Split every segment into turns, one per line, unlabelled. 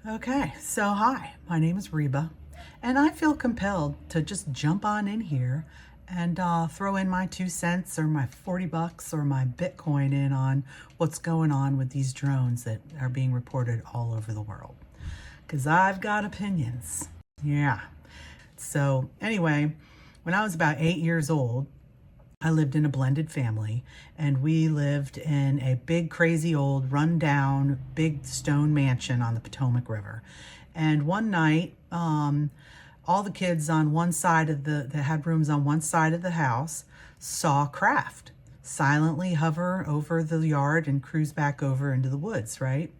Okay, so hi, my name is Reba, and I feel compelled to just jump on in here and throw in my 2 cents or my 40 bucks or my Bitcoin in on what's going on with these drones that are being reported all over the world. Because I've got opinions. Yeah. So anyway, when I was about 8 years old, I lived in a blended family, and we lived in a big, crazy old, run-down, big stone mansion on the Potomac River. And one night, all the kids on one side of that had rooms on one side of the house saw craft silently hover over the yard and cruise back over into the woods, right?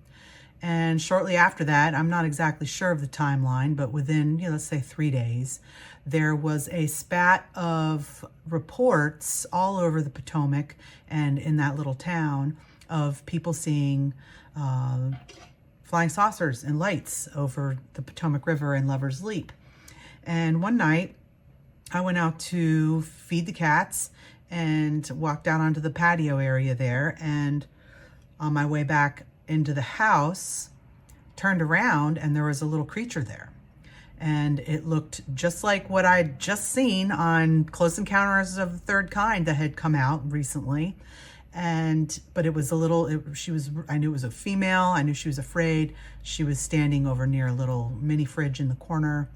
And shortly after that, I'm not exactly sure of the timeline, but within, let's say 3 days, there was a spat of reports all over the Potomac and in that little town of people seeing flying saucers and lights over the Potomac River and Lover's Leap. And one night, I went out to feed the cats and walked out onto the patio area there, and on my way back into the house, turned around, and there was a little creature there. And it looked just like what I'd just seen on Close Encounters of the Third Kind that had come out recently. But it was a little, I knew it was a female. I knew she was afraid. She was standing over near a little mini fridge in the corner.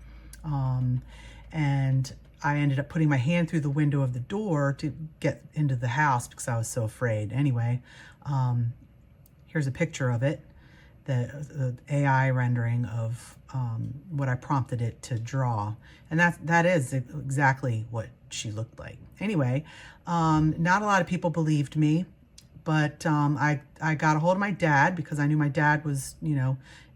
And I ended up putting my hand through the window of the door to get into the house because I was so afraid. Anyway, here's a picture of it, the AI rendering of what I prompted it to draw. And that is exactly what she looked like. Anyway, not a lot of people believed me, but I got a hold of my dad because I knew my dad was,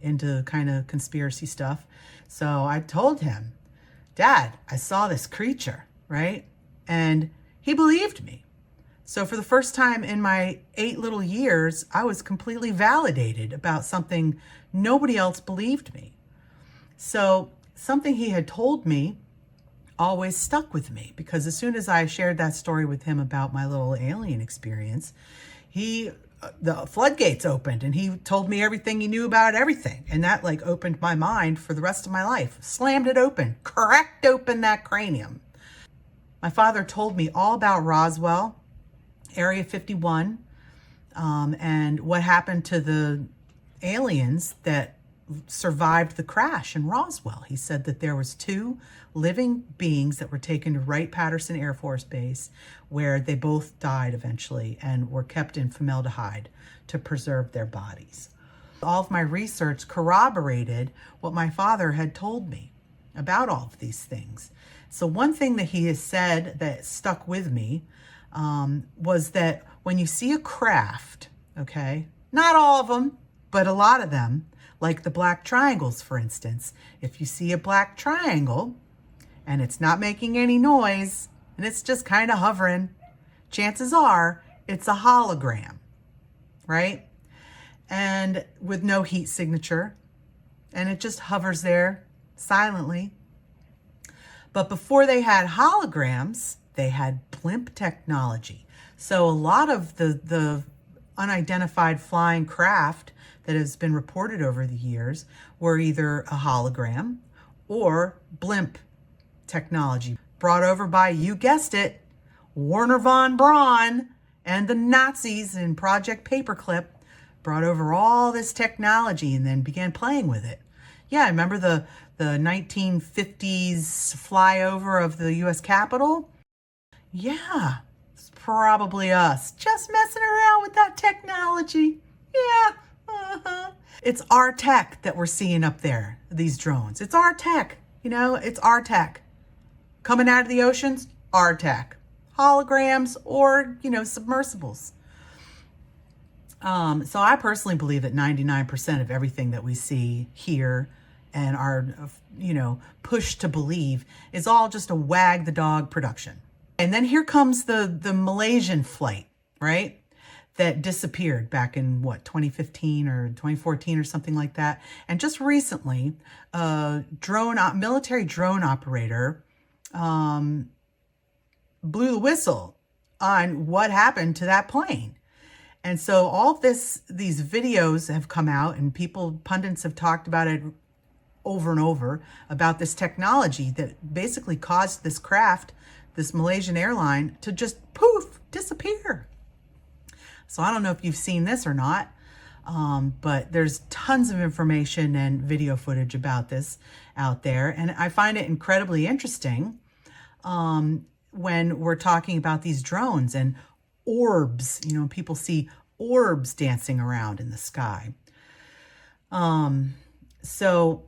into kind of conspiracy stuff. So I told him, Dad, I saw this creature, right? And he believed me. So for the first time in my 8 little years, I was completely validated about something nobody else believed me. So something he had told me always stuck with me, because as soon as I shared that story with him about my little alien experience, the floodgates opened and he told me everything he knew about everything. And that opened my mind for the rest of my life. Slammed it open, cracked open that cranium. My father told me all about Roswell, Area 51, and what happened to the aliens that survived the crash in Roswell. He said that there was 2 living beings that were taken to Wright-Patterson Air Force Base, where they both died eventually and were kept in formaldehyde to preserve their bodies. All of my research corroborated what my father had told me about all of these things. So one thing that he has said that stuck with me was that when you see a craft, okay, not all of them, but a lot of them, like the black triangles, for instance, if you see a black triangle and it's not making any noise and it's just kind of hovering, chances are it's a hologram, right? And with no heat signature, and it just hovers there silently. But before they had holograms, they had blimp technology. So a lot of the unidentified flying craft that has been reported over the years were either a hologram or blimp technology brought over by, you guessed it, Werner von Braun and the Nazis in Project Paperclip. Brought over all this technology and then began playing with it. Yeah, I remember the 1950s flyover of the US Capitol. Yeah, it's probably us just messing around with that technology. Yeah. It's our tech that we're seeing up there, these drones. It's our tech, it's our tech. Coming out of the oceans, our tech. Holograms or, submersibles. So I personally believe that 99% of everything that we see here and are, pushed to believe is all just a wag the dog production. And then here comes the Malaysian flight, right? That disappeared back in 2015 or 2014 or something like that. And just recently, a military drone operator blew the whistle on what happened to that plane. And so all these videos have come out, and pundits have talked about it over and over, about this technology that basically caused this craft, this Malaysian airline, to just poof, disappear. So I don't know if you've seen this or not, but there's tons of information and video footage about this out there. And I find it incredibly interesting when we're talking about these drones and orbs. You know, people see orbs dancing around in the sky. So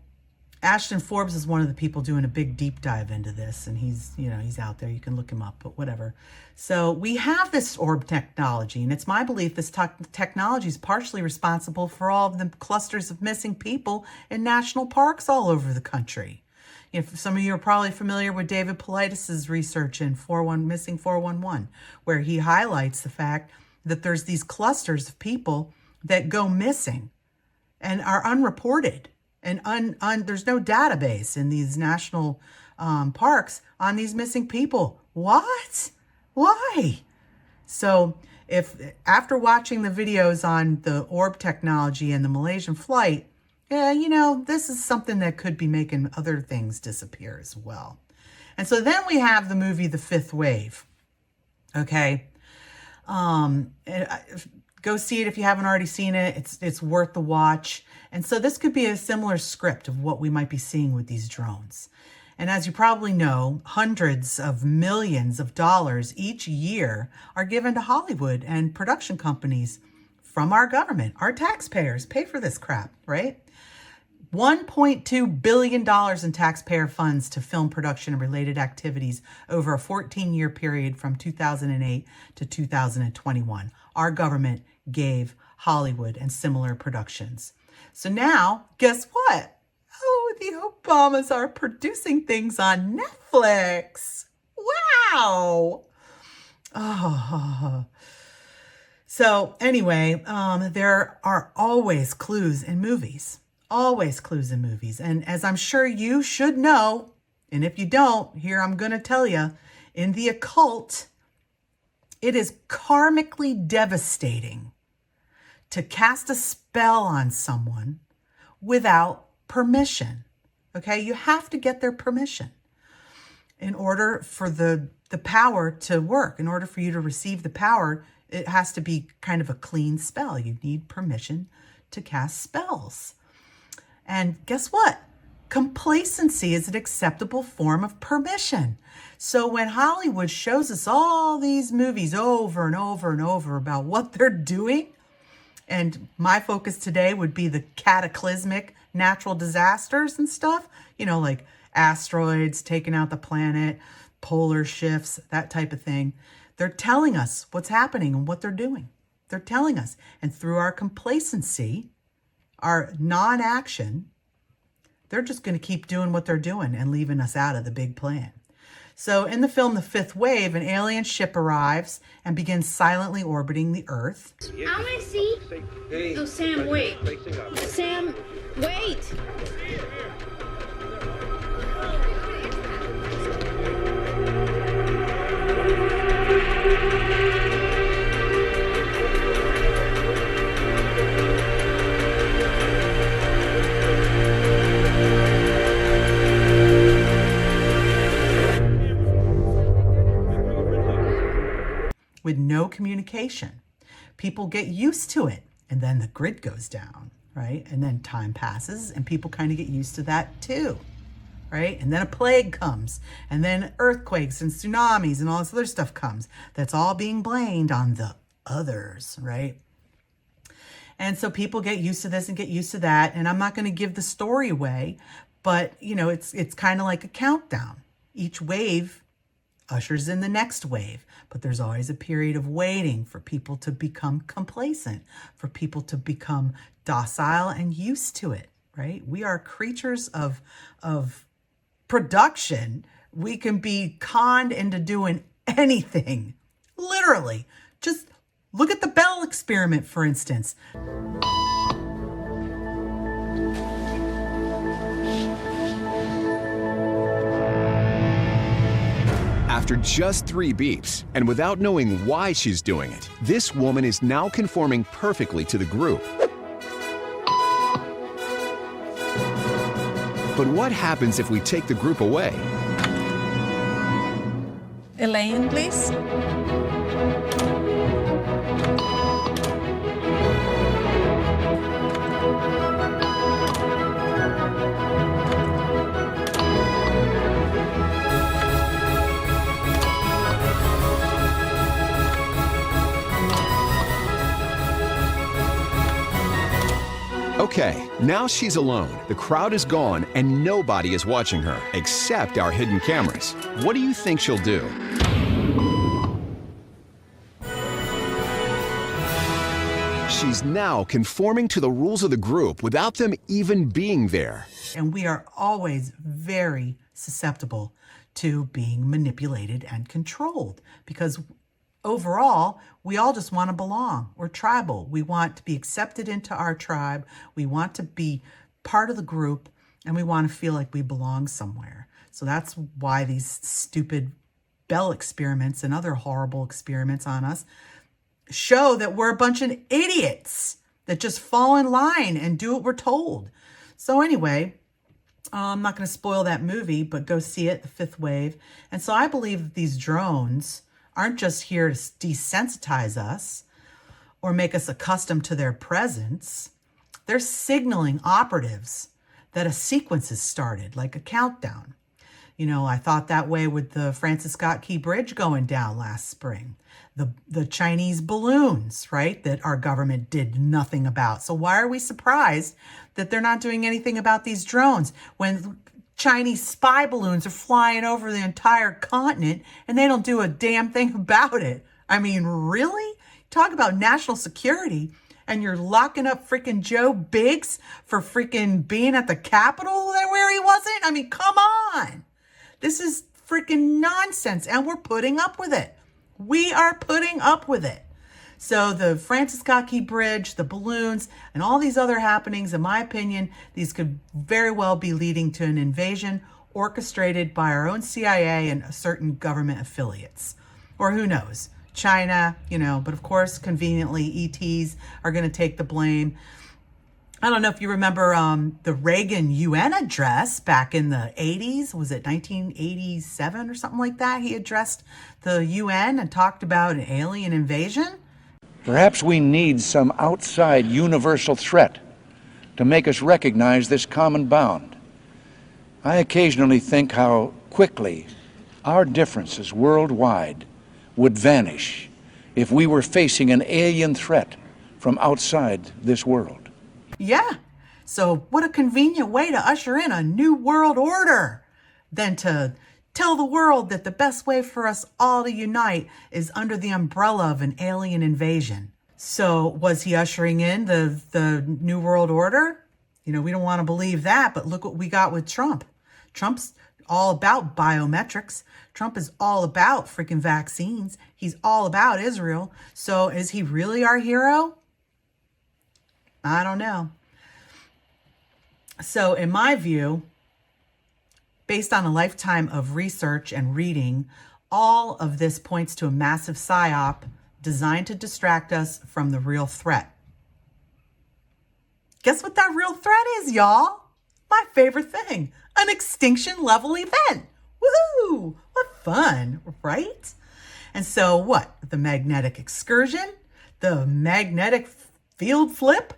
Ashton Forbes is one of the people doing a big deep dive into this, and he's out there. You can look him up, but whatever. So we have this orb technology, and it's my belief this technology is partially responsible for all of the clusters of missing people in national parks all over the country. If some of you are probably familiar with David Paulides' research in Missing 411, where he highlights the fact that there's these clusters of people that go missing and are unreported. And there's no database in these national parks on these missing people. What? Why? So if after watching the videos on the orb technology and the Malaysian flight, yeah, this is something that could be making other things disappear as well. And so then we have the movie The Fifth Wave. Okay. Go see it if you haven't already seen it. It's worth the watch. And so this could be a similar script of what we might be seeing with these drones. And as you probably know, hundreds of millions of dollars each year are given to Hollywood and production companies from our government. Our taxpayers pay for this crap, right? $1.2 billion in taxpayer funds to film production and related activities over a 14-year period from 2008 to 2021. Our government gave Hollywood and similar productions. So now, guess what? Oh, the Obamas are producing things on Netflix. Wow. Oh. So anyway, there are always clues in movies. Always clues in movies. And as I'm sure you should know, and if you don't, here I'm going to tell you, in the occult, it is karmically devastating to cast a spell on someone without permission. Okay? You have to get their permission in order for the power to work. In order for you to receive the power, it has to be kind of a clean spell. You need permission to cast spells. And guess what? Complacency is an acceptable form of permission. So when Hollywood shows us all these movies over and over and over about what they're doing, and my focus today would be the cataclysmic natural disasters and stuff, like asteroids taking out the planet, polar shifts, that type of thing. They're telling us what's happening and what they're doing. They're telling us. And through our complacency, our non-action, they're just going to keep doing what they're doing and leaving us out of the big plan. So in the film The Fifth Wave, an alien ship arrives and begins silently orbiting the Earth.
I want to see. Oh, Sam, wait. Sam, wait.
With no communication. People get used to it, and then the grid goes down, right? And then time passes, and people kind of get used to that too, right? And then a plague comes, and then earthquakes and tsunamis and all this other stuff comes. That's all being blamed on the others, right? And so people get used to this and get used to that. And I'm not going to give the story away, but it's kind of like a countdown. Each wave ushers in the next wave, but there's always a period of waiting for people to become complacent, for people to become docile and used to it, right? We are creatures of production. We can be conned into doing anything, literally. Just look at the Bell experiment, for instance.
after just 3 beeps, and without knowing why she's doing it, this woman is now conforming perfectly to the group. But what happens if we take the group away?
Elaine, please.
Okay, now she's alone. The crowd is gone and nobody is watching her, except our hidden cameras. What do you think she'll do? She's now conforming to the rules of the group without them even being there.
And we are always very susceptible to being manipulated and controlled because overall, we all just want to belong. We're tribal. We want to be accepted into our tribe. We want to be part of the group, and we want to feel like we belong somewhere. So that's why these stupid Bell experiments and other horrible experiments on us show that we're a bunch of idiots that just fall in line and do what we're told. So anyway, I'm not going to spoil that movie, but go see it, The Fifth Wave. And so I believe that these drones aren't just here to desensitize us or make us accustomed to their presence. They're signaling operatives that a sequence has started, like a countdown. You know, I thought that way with the Francis Scott Key Bridge going down last spring. The Chinese balloons, right, that our government did nothing about. So why are we surprised that they're not doing anything about these drones when Chinese spy balloons are flying over the entire continent and they don't do a damn thing about it? I mean, really? Talk about national security, and you're locking up freaking Joe Biggs for freaking being at the Capitol where he wasn't? I mean, come on. This is freaking nonsense, and we're putting up with it. We are putting up with it. So the Francis Scott Key Bridge, the balloons, and all these other happenings, in my opinion, these could very well be leading to an invasion orchestrated by our own CIA and certain government affiliates. Or who knows, China, you know, but of course, conveniently, ETs are going to take the blame. I don't know if you remember the Reagan UN address back in the 80s. Was it 1987 or something like that? He addressed the UN and talked about an alien invasion.
Perhaps we need some outside universal threat to make us recognize this common bound. I occasionally think how quickly our differences worldwide would vanish if we were facing an alien threat from outside this world.
Yeah. So what a convenient way to usher in a new world order than to tell the world that the best way for us all to unite is under the umbrella of an alien invasion. So was he ushering in the new world order? You know, we don't want to believe that, but look what we got with Trump. Trump's all about biometrics. Trump is all about freaking vaccines. He's all about Israel. So is he really our hero? I don't know. So in my view, based on a lifetime of research and reading, all of this points to a massive psyop designed to distract us from the real threat. Guess what that real threat is, y'all? My favorite thing, an extinction level event. Woohoo! What fun, right? And so what? The magnetic excursion? The magnetic field flip?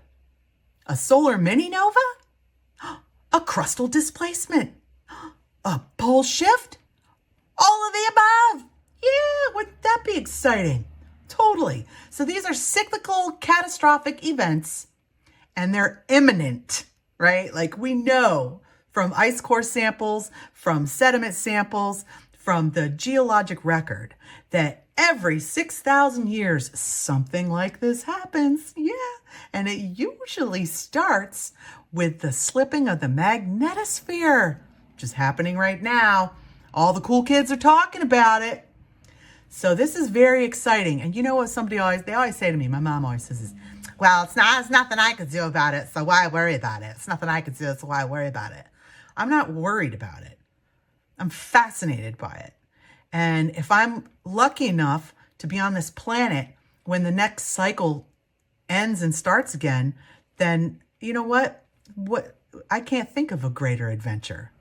A solar mini-nova? A crustal displacement? A pole shift? All of the above? Yeah, wouldn't that be exciting? Totally. So these are cyclical, catastrophic events, and they're imminent, right? Like we know from ice core samples, from sediment samples, from the geologic record that every 6,000 years, something like this happens. Yeah. And it usually starts with the slipping of the magnetosphere, which is happening right now. All the cool kids are talking about it. So this is very exciting. And you know what they always say to me, my mom always says this, well, it's nothing I could do about it, so why worry about it? It's nothing I could do, so why worry about it? I'm not worried about it. I'm fascinated by it. And if I'm lucky enough to be on this planet when the next cycle ends and starts again, then you know what? I can't think of a greater adventure.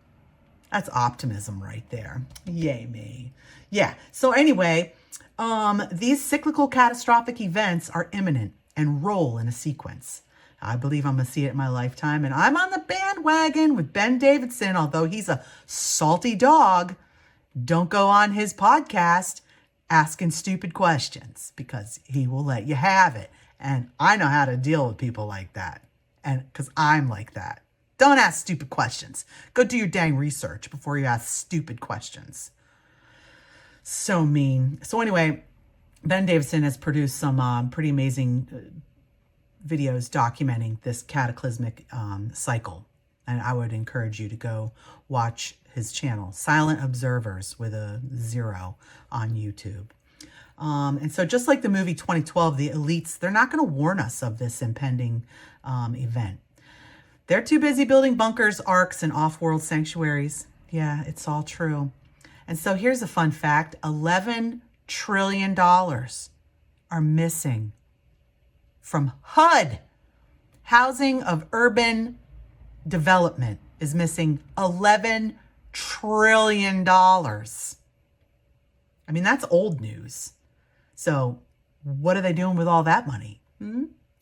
That's optimism right there. Yay me. Yeah. So anyway, these cyclical catastrophic events are imminent and roll in a sequence. I believe I'm going to see it in my lifetime, and I'm on the bandwagon with Ben Davidson, although he's a salty dog. Don't go on his podcast asking stupid questions because he will let you have it. And I know how to deal with people like that. And because I'm like that. Don't ask stupid questions. Go do your dang research before you ask stupid questions. So mean. So anyway, Ben Davidson has produced some pretty amazing videos documenting this cataclysmic cycle. And I would encourage you to go watch his channel, Silent Observers with a 0 on YouTube. And so just like the movie 2012, the elites, they're not going to warn us of this impending event. They're too busy building bunkers, arks, and off-world sanctuaries. Yeah, it's all true. And so here's a fun fact. $11 trillion are missing from HUD. Housing of Urban Development is missing $11 trillion. I mean, that's old news. So what are they doing with all that money?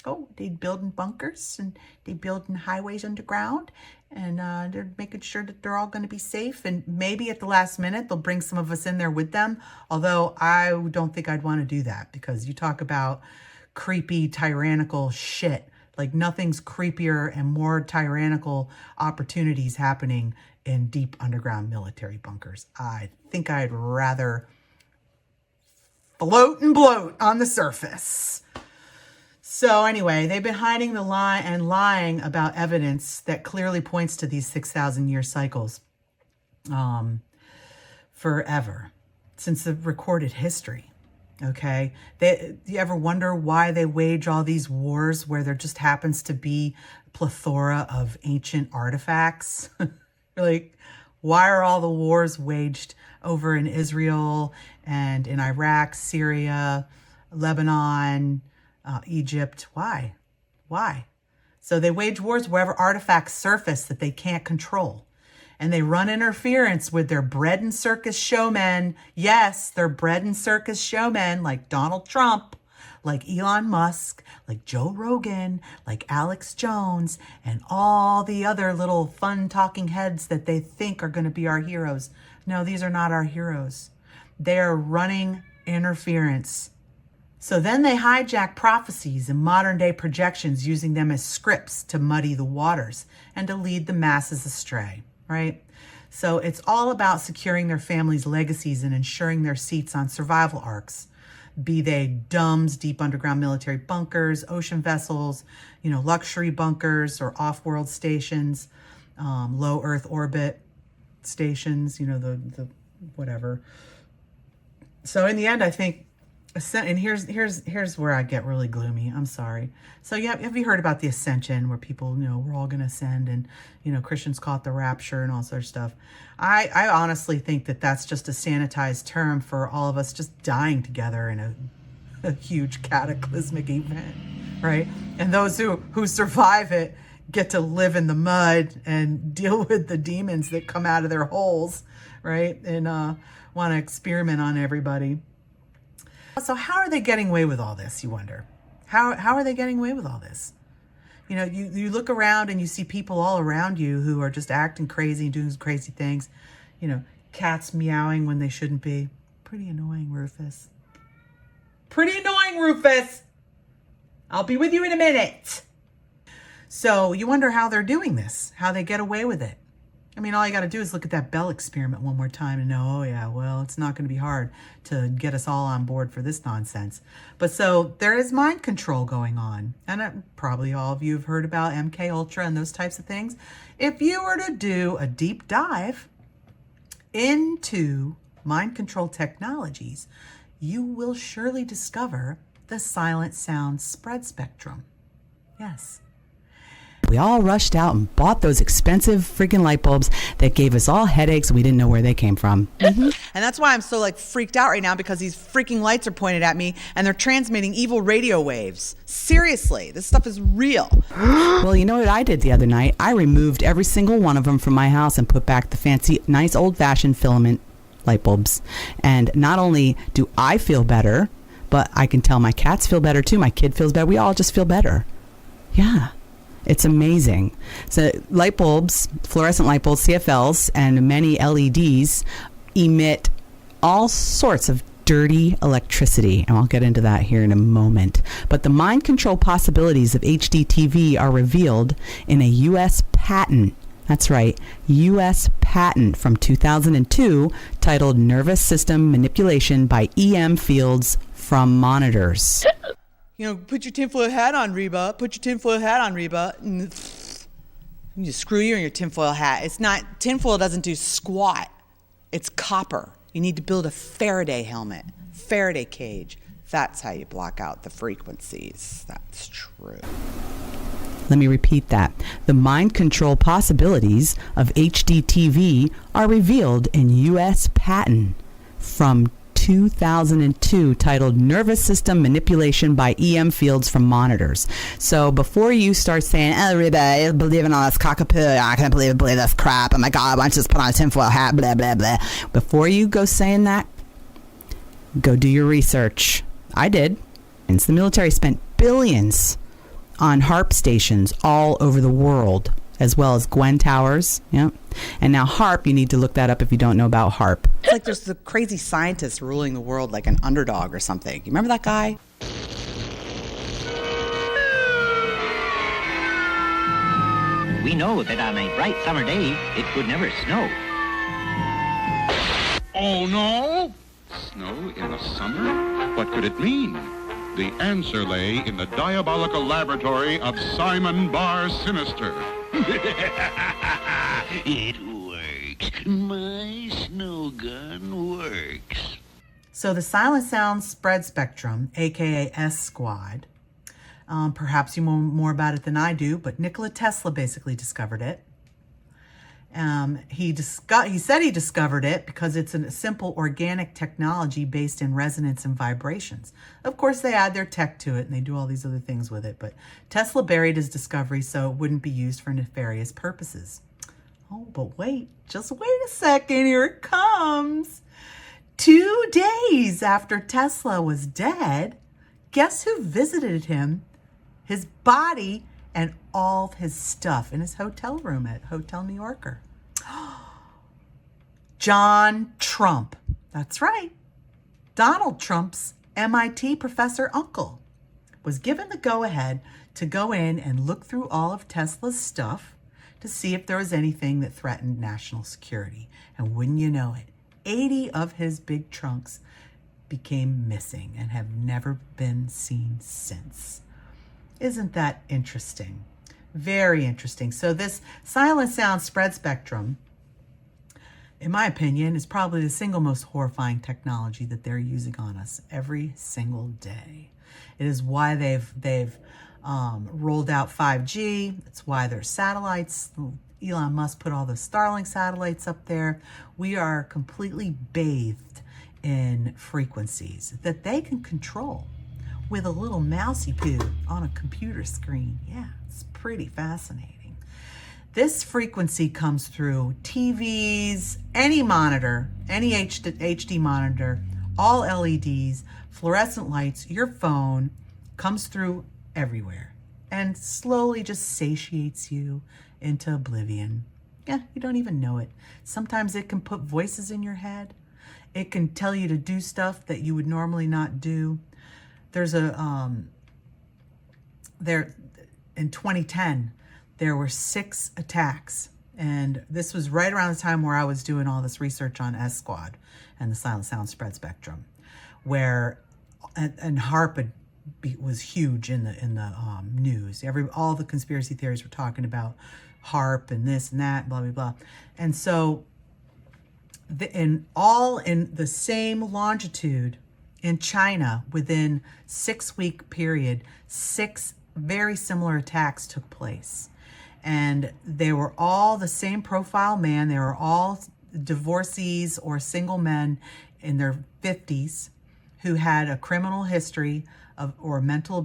Oh, they building bunkers and they building highways underground, and they're making sure that they're all going to be safe. And maybe at the last minute, they'll bring some of us in there with them. Although I don't think I'd want to do that, because you talk about creepy, tyrannical shit. Like nothing's creepier and more tyrannical opportunities happening in deep underground military bunkers. I think I'd rather float and bloat on the surface. So anyway, they've been hiding the lie and lying about evidence that clearly points to these 6,000-year cycles forever, since the recorded history. Okay, do you ever wonder why they wage all these wars where there just happens to be a plethora of ancient artifacts? Like, why are all the wars waged over in Israel and in Iraq, Syria, Lebanon, Egypt? Why? So they wage wars wherever artifacts surface that they can't control. And they run interference with their bread and circus showmen. Yes, they're bread and circus showmen like Donald Trump, like Elon Musk, like Joe Rogan, like Alex Jones, and all the other little fun talking heads that they think are going to be our heroes. No, these are not our heroes. They are running interference. So then they hijack prophecies and modern day projections, using them as scripts to muddy the waters and to lead the masses astray. Right? So it's all about securing their families' legacies and ensuring their seats on survival arcs, be they DUMBs, deep underground military bunkers, ocean vessels, luxury bunkers, or off-world stations, low Earth orbit stations, the whatever. So in the end, I think, and here's where I get really gloomy. I'm sorry. So have you heard about the ascension, where people, we're all going to ascend, and, Christians call it the rapture and all sorts of stuff. I honestly think that that's just a sanitized term for all of us just dying together in a huge cataclysmic event, right? And those who survive it get to live in the mud and deal with the demons that come out of their holes, right? And want to experiment on everybody. So how are they getting away with all this, you wonder? How are they getting away with all this? You look around and you see people all around you who are just acting crazy and doing crazy things. Cats meowing when they shouldn't be. Pretty annoying, Rufus. Pretty annoying, Rufus. I'll be with you in a minute. So you wonder how they're doing this, how they get away with it. I mean, all you got to do is look at that Bell experiment one more time and know, oh yeah, well, it's not going to be hard to get us all on board for this nonsense. But so there is mind control going on. And probably all of you have heard about MK Ultra and those types of things. If you were to do a deep dive into mind control technologies, you will surely discover the silent sound spread spectrum. Yes. We all rushed out and bought those expensive freaking light bulbs that gave us all headaches. We didn't know where they came from.
And that's why I'm so freaked out right now, because these freaking lights are pointed at me and they're transmitting evil radio waves. Seriously, this stuff is real.
Well, you know what I did the other night? I removed every single one of them from my house and put back the fancy, nice old-fashioned filament light bulbs. And not only do I feel better, but I can tell my cats feel better too. My kid feels better. We all just feel better. Yeah. It's amazing. So light bulbs, fluorescent light bulbs, CFLs, and many LEDs emit all sorts of dirty electricity. And I'll get into that here in a moment. But the mind control possibilities of HD TV are revealed in a U.S. patent. That's right, U.S. patent from 2002 titled Nervous System Manipulation by EM Fields from Monitors.
Put your tinfoil hat on, Reba. Put your tinfoil hat on, Reba. You screw you and your tinfoil hat. It's not, tinfoil doesn't do squat. It's copper. You need to build a Faraday helmet, Faraday cage. That's how you block out the frequencies. That's true.
Let me repeat that. The mind control possibilities of HD TV are revealed in U.S. patent from 2002 titled Nervous System Manipulation by EM Fields from Monitors. So before you start saying, oh, Reba, I believe in all this cockapoo, I can't believe this crap, oh my God, why don't you just put on a tinfoil hat, blah, blah, blah. Before you go saying that, go do your research. I did. And the military spent billions on HARP stations all over the world, as well as Gwen towers. Yep. And now HARP, you need to look that up if you don't know about HARP.
It's like there's the crazy scientist ruling the world like an underdog or something. You remember that guy?
We know that on a bright summer day, it would never snow.
Oh, no? Snow in the summer? What could it mean? The answer lay in the diabolical laboratory of Simon Bar Sinister.
It works. My snow gun works.
So the silent sound spread spectrum, aka S Squad, perhaps you know more about it than I do, but Nikola Tesla basically discovered it. He said he discovered it because it's a simple organic technology based in resonance and vibrations. Of course, they add their tech to it and they do all these other things with it, but Tesla buried his discovery so it wouldn't be used for nefarious purposes. Oh, but wait, just wait a second, here it comes. 2 days after Tesla was dead, guess who visited him, his body, and all of his stuff in his hotel room at Hotel New Yorker? John Trump. That's right. Donald Trump's MIT professor uncle was given the go-ahead to go in and look through all of Tesla's stuff to see if there was anything that threatened national security. And wouldn't you know it, 80 of his big trunks became missing and have never been seen since. Isn't that interesting? Very interesting. So this silent sound spread spectrum, in my opinion, is probably the single most horrifying technology that they're using on us every single day. It is why they've rolled out 5G. It's why there's satellites. Elon Musk put all the Starlink satellites up there. We are completely bathed in frequencies that they can control with a little mousy poo on a computer screen. Yeah, it's pretty fascinating. This frequency comes through TVs, any monitor, any HD monitor, all LEDs, fluorescent lights, your phone, comes through everywhere and slowly just satiates you into oblivion. Yeah, you don't even know it. Sometimes it can put voices in your head. It can tell you to do stuff that you would normally not do. There's in 2010, there were 6 attacks. And this was right around the time where I was doing all this research on S Squad and the silent sound spread spectrum, where, and HARP was huge in the news. All the conspiracy theories were talking about HARP and this and that, blah, blah, blah. And so in the same longitude, in China, within 6-week period, 6 very similar attacks took place. And they were all the same profile man. They were all divorcees or single men in their 50s who had a criminal history of mental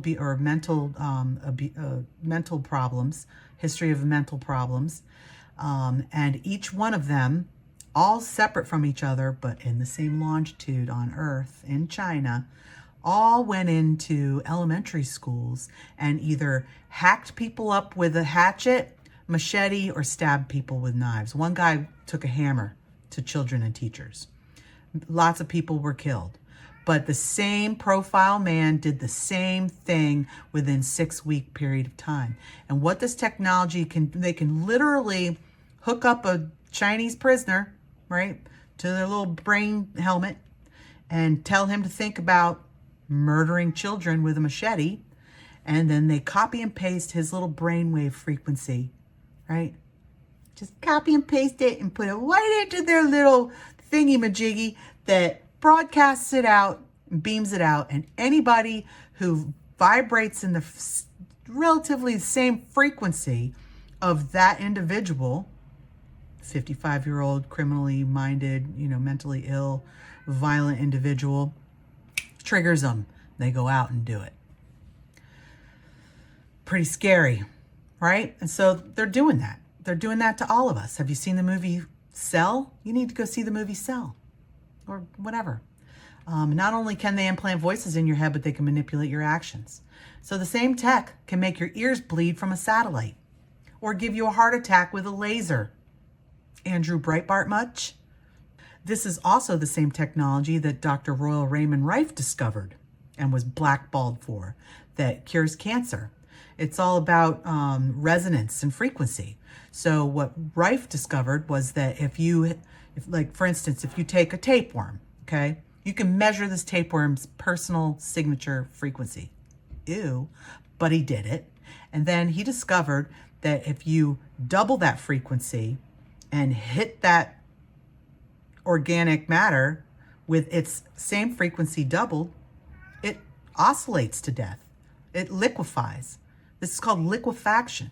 problems, history of mental problems, and each one of them, all separate from each other, but in the same longitude on Earth in China, all went into elementary schools and either hacked people up with a hatchet, machete, or stabbed people with knives. One guy took a hammer to children and teachers. Lots of people were killed. But the same profile man did the same thing within 6-week period of time. And what this technology they can literally hook up a Chinese prisoner, right, to their little brain helmet and tell him to think about murdering children with a machete. And then they copy and paste his little brainwave frequency, right? Just copy and paste it and put it right into their little thingy-majiggy that broadcasts it out and beams it out. And anybody who vibrates in the relatively same frequency of that individual, 55-year-old criminally minded, mentally ill, violent individual, triggers them. They go out and do it. Pretty scary, right? And so they're doing that. They're doing that to all of us. Have you seen the movie Cell? You need to go see the movie Cell or whatever. Not only can they implant voices in your head, but they can manipulate your actions. So the same tech can make your ears bleed from a satellite or give you a heart attack with a laser. Andrew Breitbart much? This is also the same technology that Dr. Royal Raymond Rife discovered and was blackballed for, that cures cancer. It's all about resonance and frequency. So what Rife discovered was that if for instance, if you take a tapeworm, okay, you can measure this tapeworm's personal signature frequency. Ew, but he did it. And then he discovered that if you double that frequency and hit that organic matter with its same frequency doubled, it oscillates to death. It liquefies. This is called liquefaction,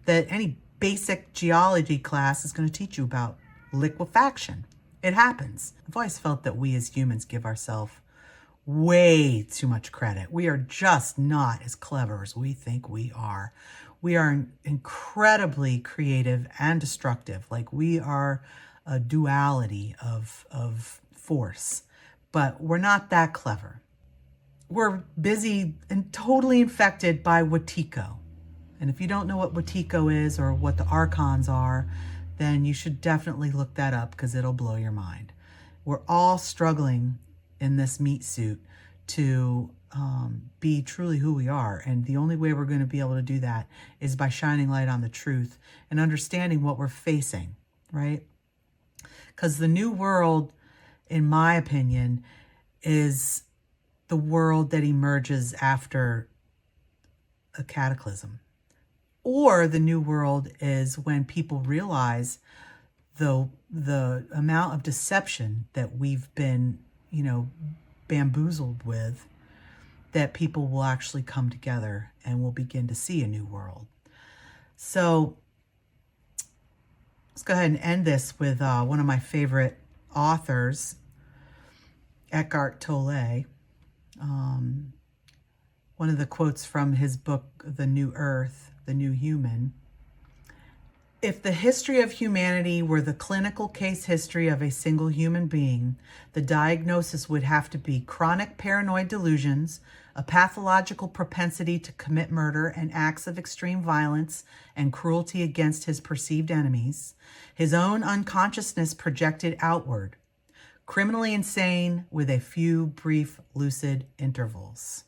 that any basic geology class is going to teach you about liquefaction. It happens. I've always felt that we as humans give ourselves way too much credit. We are just not as clever as we think we are. We are incredibly creative and destructive. Like, we are a duality of force, but we're not that clever. We're busy and totally infected by Wetiko. And if you don't know what Wetiko is or what the archons are, then you should definitely look that up because it'll blow your mind. We're all struggling in this meat suit to be truly who we are. And the only way we're going to be able to do that is by shining light on the truth and understanding what we're facing, right? Because the new world, in my opinion, is the world that emerges after a cataclysm. Or the new world is when people realize the amount of deception that we've been, bamboozled with, that people will actually come together and we'll begin to see a new world. So let's go ahead and end this with one of my favorite authors, Eckhart Tolle. One of the quotes from his book, The New Earth, The New Human. If the history of humanity were the clinical case history of a single human being, the diagnosis would have to be chronic paranoid delusions, a pathological propensity to commit murder and acts of extreme violence and cruelty against his perceived enemies, his own unconsciousness projected outward, criminally insane with a few brief lucid intervals.